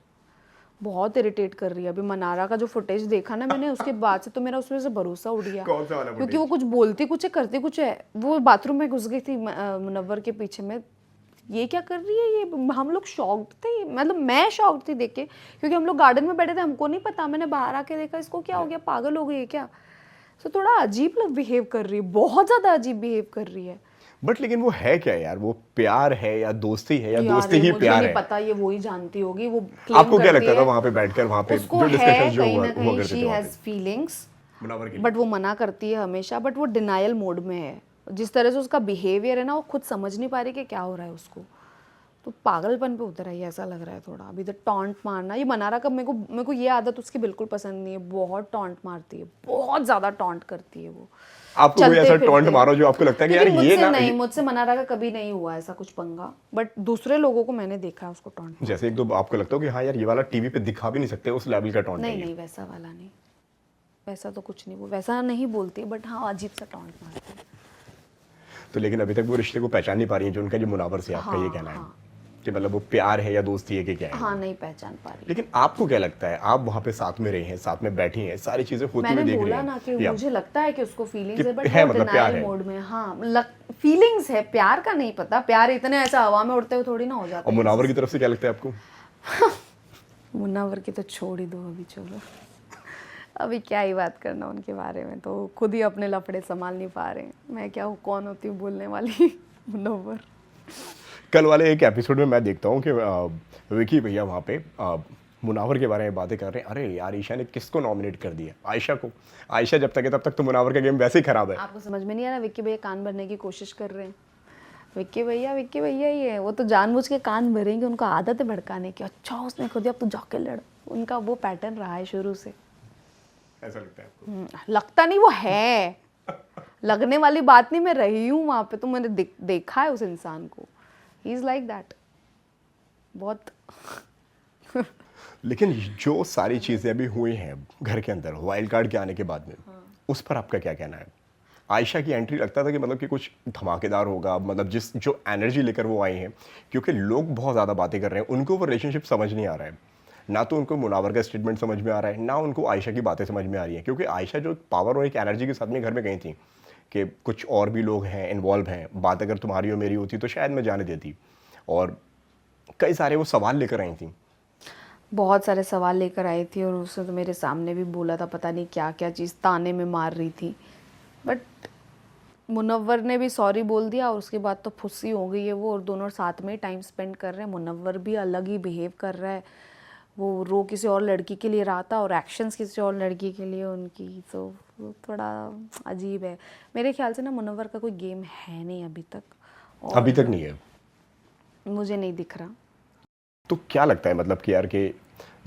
बहुत इरिटेट कर रही है। अभी मनारा का जो फुटेज देखा ना मैंने, उसके बाद से तो मेरा उसमें से भरोसा उठ गया। कौन सा वाला क्योंकि वो कुछ बोलती कुछ है, करती कुछ है। वो बाथरूम में घुस गई थी मुनव्वर के पीछे में, ये क्या कर रही है ये? हम लोग शॉक्ड थे, मतलब मैं शॉक्ड थी देख के, क्योंकि हम लोग गार्डन में बैठे थे, हमको नहीं पता। मैंने बाहर आके देखा, इसको क्या हो गया, पागल हो गई है क्या? तो थोड़ा अजीब लोग बिहेव कर रही है, बहुत ज़्यादा अजीब बिहेव कर रही है। बट लेकिन वो है क्या यार, वो प्यार है या दोस्ती है, या यार, दोस्ती ये ही मुझे प्यार नहीं है? पता, ये वही जानती होगी। वो claim आपको क्या करती लगता था है, वहां पे बैठकर, वहां पे उसको जो है डिस्कशन जो कहीं हुआ ना हुआ कहीं, करते शी थे वहाँ हैज़ फीलिंग्स, मुनव्वर के लिए? बट वो मना करती है हमेशा। बट वो डिनायल मोड में है, जिस तरह से उसका बिहेवियर है ना, वो खुद समझ नहीं पा रही कि क्या हो रहा है उसको। तो पागलपन पे उतर आई है, ऐसा लग रहा है थोड़ा। अभी तो टॉन्ट मारना, ये मनारा का मेरे को ये आदत उसकी बिल्कुल पसंद नहीं है। बहुत टॉन्ट मारती है, बहुत ज़्यादा टॉन्ट करती है वो। आपको कोई ऐसा चलते टॉन्ट फिरते। मारो जो आपको लगता है कि यार लेकिन ये मुझसे ना, नहीं, मुझसे मनारा का कभी नहीं हुआ ऐसा कुछ पंगा, बट दूसरे लोगों को मैंने देखा है उसको टॉन्ट। जैसे एक दो आपको लगता हो कि हाँ यार ये वाला टीवी पे दिखा भी नहीं सकते, उस लेवल का टॉन्ट है नहीं ये? नहीं, वैसा वाला नहीं, वैसा तो कुछ नहीं, वो वैसा नहीं बोलती, बट हाँ अजीब सा टॉन्ट मारती है। तो लेकिन अभी तक वो रिश्ते को पहचान नहीं पा रही है जो उनका जो मुनावर से, आपका ये कहना है? हाँ, कि मतलब वो प्यार है या दोस्ती है कि क्या है। हाँ, नहीं पहचान पा रही। लेकिन आपको क्या लगता है, आप वहाँ पे साथ में रहे हैं, साथ में बैठी हैं, सारी चीजें होती हुई मैंने देख रही बोला हैं ना कि या मुझे लगता है कि उसको फीलिंग्स कि है, बट है, वो मतलब प्यार डिनायल है। मोड में है। हाँ, फीलिंग्स है, प्यार का नहीं पता। प्यार इतने ऐसा हवा में उड़ते हुए थोड़ी ना हो जाता और है मुनावर किसी की तरफ से क्या लगता है आपको? से। मुन्नावर की तो छोड़ ही दो अभी, चलो अभी क्या ही बात करना उनके बारे में, तो खुद ही अपने लफड़े संभाल नहीं पा रहे हैं। मैं क्या हूँ, कौन होती हूँ बोलने वाली मुनव्वर। कल वाले एक एपिसोड में मैं देखता हूँ कि विकी भैया वहाँ पे मुनावर के बारे में बातें कर रहे हैं। अरे यार, ईशा ने किसको नॉमिनेट कर दिया? आयशा को। आयशा जब तक है तब तक तो मुनावर का गेम वैसे ही खराब है। आपको समझ में नहीं आ रहा, विक्की भैया कान भरने की कोशिश कर रहे हैं। विक्की भैया ही है, वो तो जानबूझ के कान भरेंगे, उनको आदत है भड़काने की। अच्छा उसने खुद, अब तू जाके लड़। उनका वो पैटर्न रहा है शुरू से। ऐसा लगता है आपको? लगता नहीं, वो है। लगने वाली बात नहीं, मैं रही हूँ वहां पे, तो मैंने देखा है उस इंसान को। ही इज लाइक दैट बहुत। लेकिन जो सारी चीजें अभी हुई हैं घर के अंदर वाइल्ड कार्ड के आने के बाद में, उस पर आपका क्या कहना है? आयशा की एंट्री लगता था कि मतलब कि कुछ धमाकेदार होगा, मतलब जिस जो एनर्जी लेकर वो आई हैं, क्योंकि लोग बहुत ज़्यादा बातें कर रहे हैं, उनको वो रिलेशनशिप समझ नहीं आ रहा है। ना तो उनको मुनावर का स्टेटमेंट समझ में आ रहा है, ना उनको आयशा की बातें समझ में आ रही हैं, क्योंकि आयशा जो पावर और एक एनर्जी के साथ में घर में गई थी कि कुछ और भी लोग हैं, इन्वॉल्व हैं, बात अगर तुम्हारी और मेरी होती तो शायद मैं जाने देती। और कई सारे वो सवाल लेकर आई थी। बहुत सारे सवाल लेकर आई थी, और उसने तो मेरे सामने भी बोला था, पता नहीं क्या क्या चीज़ ताने में मार रही थी। बट मुनव्वर ने भी सॉरी बोल दिया, और उसके बाद तो फुस्सी हो गई है वो, और दोनों साथ में टाइम स्पेंड कर रहे हैं। मुनव्वर भी अलग ही बिहेव कर रहा है, वो रो किसी और लड़की के लिए रहा था, और एक्शंस किसी और लड़की के लिए उनकी, तो वो थोड़ा अजीब है। मेरे ख्याल से ना मुनव्वर का कोई गेम है नहीं अभी तक, और अभी तक नहीं है। मुझे नहीं दिख रहा। तो क्या लगता है मतलब कि यार के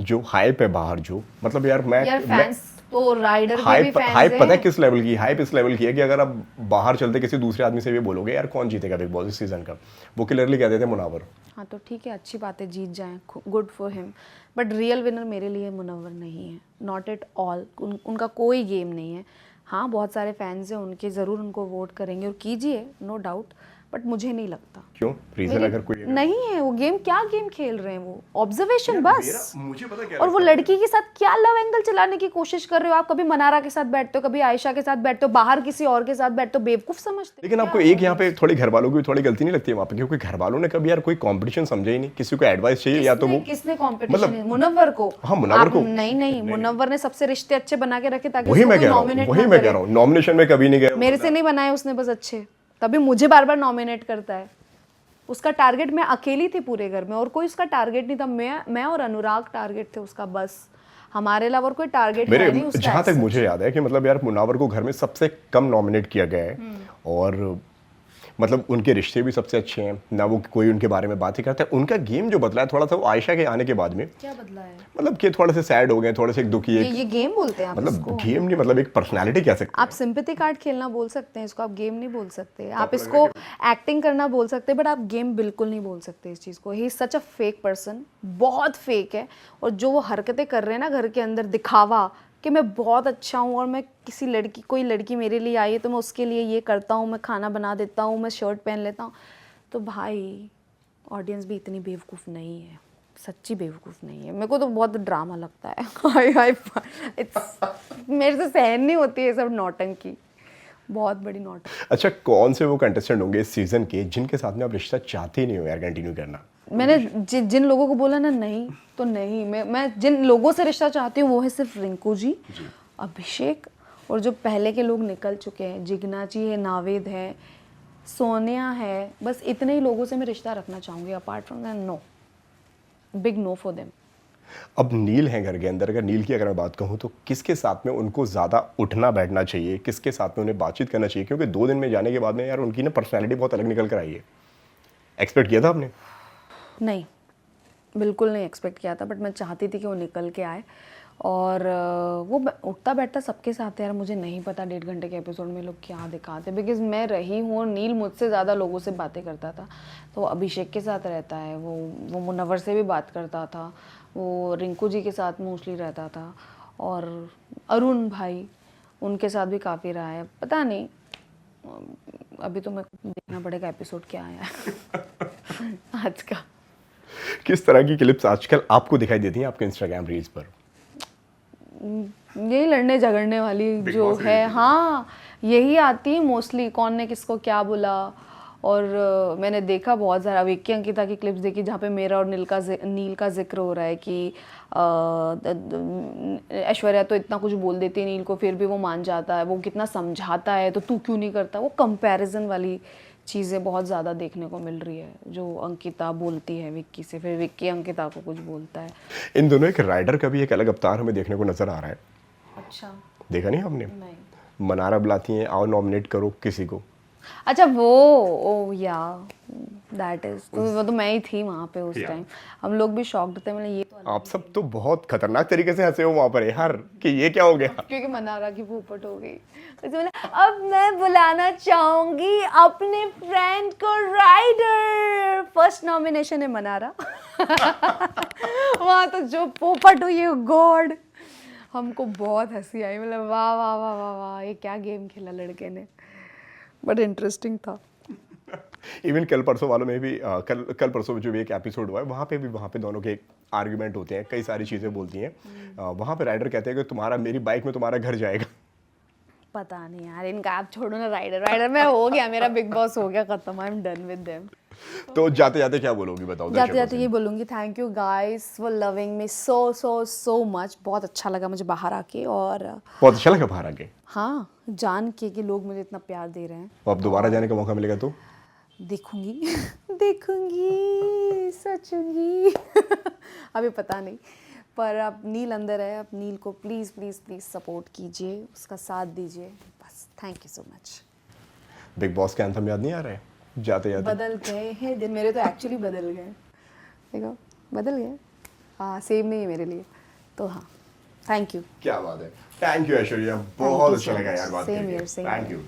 जो हाइप है बाहर, जो मतलब यार यार फैंस तो राइडर के भी हाइप फैंस हाइप पता है हैं। किस लेवल की? हाइप इस लेवल की है कि अगर आप बाहर चलते किसी दूसरे आदमी से भी बोलोगे यार कौन जीतेगा बिग बॉस इस सीजन का, वो क्लियरली कह देते हैं मुनावर। हाँ तो ठीक है, अच्छी बात है, जीत जाएं, good for him. But real winner मेरे लिए मुनव्वर नहीं है, नॉट एट ऑल। उनका कोई गेम नहीं है। हाँ बहुत सारे फैंस हैं उनके, ज़रूर उनको वोट करेंगे, और कीजिए, नो डाउट, बट मुझे नहीं लगता। क्यों? रीजन अगर कोई नहीं है वो गेम, क्या गेम खेल रहे हैं वो? ऑब्जर्वेशन बस। मुझे पता क्या और वो लगता है? लड़की के साथ क्या लव एंगल चलाने की कोशिश कर रहे हो आप? कभी मनारा के साथ बैठते हो, कभी आयशा के साथ बैठते हो, बाहर किसी और के साथ बैठते हो, बेवकूफ समझते हो? लेकिन आपको एक यहाँ पे थोड़ी घर वालों की थोड़ी गलती नहीं लगती है वहाँ पे? क्योंकि घर वालों ने कभी यार कोई कंपटीशन समझा ही नहीं, किसी को एडवाइस चाहिए या तो वो किसने कंपटीशन है? मुनव्वर को। हाँ, मुनव्वर आप को। नहीं, मुनव्वर ने सबसे रिश्ते अच्छे बना के रखे ताकि वही उसको मैं कोई कह रहा हूँ, नॉमिनेट वही ना मैं करे। कह रहा हूँ, नॉमिनेशन में कभी नहीं गया। मेरे से नहीं बनाए उसने बस अच्छे, तभी मुझे बार बार नॉमिनेट करता है। उसका टारगेट, मैं अकेली थी पूरे घर में, और कोई उसका टारगेट नहीं था। मैं और अनुराग टारगेट थे उसका, बस। हमारे अलावा और कोई टारगेट मेरे है नहीं उसका। जहाँ तक मुझे याद है कि मतलब यार मुनावर को घर में सबसे कम नॉमिनेट किया गया है, और मतलब उनके रिश्ते भी सबसे अच्छे हैं, ना वो कोई उनके बारे में बात ही करता है। उनका गेम जो बदला है थोड़ा सा वो आयशा के आने के बाद में, क्या बदला है? मतलब कि थोड़े से सैड हो गए, थोड़े से दुखी, एक ये गेम बोलते हैं आप मतलब इसको? गेम नहीं, मतलब एक पर्सनालिटी कह सकते आप सिंपैथी कार्ड खेलना बोल सकते हैं इसको, आप गेम नहीं बोल सकते। आप इसको एक्टिंग करना बोल सकते हैं, बट आप गेम बिल्कुल नहीं बोल सकते इस चीज़ को। He is such a fake person, बहुत फेक है। और जो वो हरकतें कर रहे हैं ना घर के अंदर, दिखावा कि मैं बहुत अच्छा हूँ, और मैं किसी लड़की, कोई लड़की मेरे लिए आई है तो मैं उसके लिए ये करता हूँ, मैं खाना बना देता हूँ, मैं शर्ट पहन लेता हूँ। तो भाई ऑडियंस भी इतनी बेवकूफ़ नहीं है, सच्ची बेवकूफ़ नहीं है। मेरे को तो बहुत ड्रामा लगता है। मेरे से सहन नहीं होती है सब नौटंकी, बहुत बड़ी नौटंकी। अच्छा, कौन से वो कंटेस्टेंट होंगे इस सीजन के जिनके साथ में आप रिश्ता चाहते ही नहीं हो यार कंटिन्यू करना? मैंने जिन लोगों को बोला ना नहीं, तो नहीं। मैं जिन लोगों से रिश्ता चाहती हूँ वो है सिर्फ रिंकू जी, अभिषेक, और जो पहले के लोग निकल चुके हैं, जिग्ना जी है, नावेद है, सोनिया है, बस इतने ही लोगों से मैं रिश्ता रखना चाहूँगी। Apart from that no, big no for them. अब नील है घर के अंदर, अगर नील की अगर मैं बात कहूँ तो किसके साथ में उनको ज़्यादा उठना बैठना चाहिए, किसके साथ में उन्हें बातचीत करना चाहिए? क्योंकि 2 दिन में जाने के बाद में यार उनकी ना पर्सनैलिटी बहुत अलग निकल कर आई है। एक्सपेक्ट किया था आपने? नहीं, बिल्कुल नहीं एक्सपेक्ट किया था, बट मैं चाहती थी कि वो निकल के आए। और वो उठता बैठता सबके साथ है यार। मुझे नहीं पता 1.5 घंटे के एपिसोड में लोग क्या दिखाते, बिकॉज मैं रही हूँ, और नील मुझसे ज़्यादा लोगों से बातें करता था। तो वो अभिषेक के साथ रहता है, वो मुनव्वर से भी बात करता था, वो रिंकू जी के साथ मोस्टली रहता था, और अरुण भाई उनके साथ भी काफ़ी रहा है। पता नहीं, अभी तो मैं देखना पड़ेगा एपिसोड क्या आया है आज का। किस तरह की क्लिप्स आजकल आपको दिखाई देती हैं आपके इंस्टाग्राम रील्स पर? यही लड़ने झगड़ने वाली Big जो Boss है, related। हाँ यही आती है मोस्टली, कौन ने किसको क्या बोला। और मैंने देखा बहुत सारा विक्की अंकिता की क्लिप्स देखी जहाँ पे मेरा और नील का जिक्र हो रहा है कि ऐश्वर्या तो इतना कुछ बोल देती है नील को, फिर भी वो मान जाता है, वो कितना समझाता है तो तू क्यों नहीं करता। वो कंपैरिजन वाली चीज़ें बहुत ज़्यादा देखने को मिल रही है, जो अंकिता बोलती है विक्की से, फिर विक्की अंकिता को कुछ बोलता है। इन दोनों एक राइडर का भी एक अलग अवतार हमें देखने को नजर आ रहा है। अच्छा, देखा नहीं आपने? नहीं। मनारा बुलाती हैं, आओ नॉमिनेट करो किसी को। अच्छा वो, ओ या दैट इज, वो तो मैं ही थी वहाँ पे उस टाइम। हम लोग भी शॉक्ड थे, मतलब ये तो आप सब तो बहुत खतरनाक तरीके से हंसे हो वहां पर यार कि ये क्या हो गया। क्योंकि मनारा की पोपट हो गई। तो मैंने अब मैं बुलाना चाहूंगी अपने फ्रेंड को राइडर, फर्स्ट नॉमिनेशन है मनारा। वहाँ तो जो पोपट हुई है, गॉड, हमको बहुत हंसी आई, मतलब वाह वाह वाह वाह वाह, ये क्या गेम खेला लड़के ने, बट इंटरेस्टिंग था। इवन कल परसों वालों में भी कल परसों में जो भी एक एपिसोड हुआ है वहाँ पे दोनों के आर्ग्यूमेंट होते हैं, कई सारी चीज़ें बोलती हैं। वहाँ पे राइडर कहते हैं कि तुम्हारा मेरी बाइक में तुम्हारा घर जाएगा। पता नहीं यार, इनका आप छोड़ो ना, राइडर में हो गया, मेरा बिग बॉस हो गया खत्म, I am done with them. तो जाते जाते क्या बोलोगी बताओ? जाते जाते ये बोलूँगी, thank you guys for loving me so so so much. बहुत अच्छा लगा मुझे बाहर आके, और बहुत अच्छा लगा बाहर आके। हाँ जान के कि लोग मुझे इतना प्यार दे रहे हैं। तो अब दोबारा जाने का मौका मिलेगा तो देखूंगी देखूंगी सोचूंगी। अभी पता नहीं, पर अब नील अंदर है, अब नील को प्लीज़ प्लीज़ प्लीज़ सपोर्ट कीजिए, उसका साथ दीजिए बस। Thank you so much. Big boss के एंथम याद नहीं आ रहे जाते जाते? बदल गए हैं दिन मेरे, तो एक्चुअली बदल गए, देखो बदल गए, हाँ सेम नहीं है मेरे लिए, तो हाँ थैंक यू। क्या बात है, थैंक यू ऐश्वर्या, बहुत अच्छा लगा यार बात करके। Thank you.